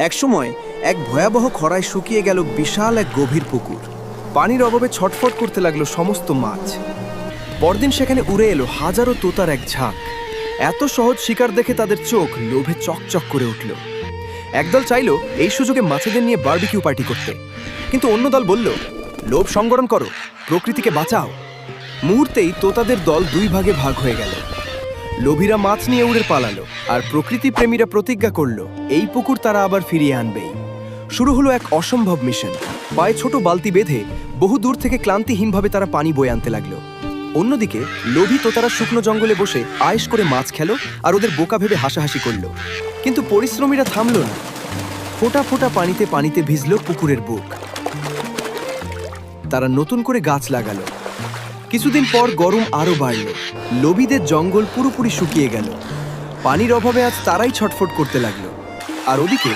একসময় এক ভয়াবহ খরায় শুকিয়ে গেল বিশাল এক গভীর পুকুর। পানির অভাবে ছটফট করতে লাগলো সমস্ত মাছ। পরদিন সেখানে উড়ে এলো হাজারো তোতার এক ঝাঁক। এত সহজ শিকার দেখে তাদের চোখ লোভে চকচক করে উঠল। একদল চাইল এই সুযোগে মাছেদের নিয়ে বারবিকিউ পার্টি করতে, কিন্তু অন্য দল বলল, লোভ সংবরণ করো, প্রকৃতিকে বাঁচাও। মুহূর্তেই তোতাদের দল দুই ভাগে ভাগ হয়ে গেল। লোভীরা মাছ নিয়ে উড়ে পালালো, আর প্রকৃতি প্রেমীরা প্রতিজ্ঞা করলো এই পুকুর তারা আবার ফিরিয়ে আনবেই। শুরু হলো এক অসম্ভব মিশন। পায়ে ছোট বালতি বেঁধে বহু দূর থেকে ক্লান্তিহীনভাবে তারা পানি বয়ে আনতে লাগলো। অন্যদিকে লোভী তোতারা শুকনো জঙ্গলে বসে আয়েশ করে মাছ খেলো আর ওদের বোকা ভেবে হাসাহাসি করলো। কিন্তু পরিশ্রমীরা থামলো না। ফোঁটা ফোঁটা পানিতে পানিতে ভিজল পুকুরের বুক। তারা নতুন করে গাছ লাগালো। কিছুদিন পর গরম আরো বাড়ল। লোভীদের জঙ্গল পুরোপুরি শুকিয়ে গেল। পানির অভাবে আজ তারাই ছটফট করতে লাগলো। আর ওদিকে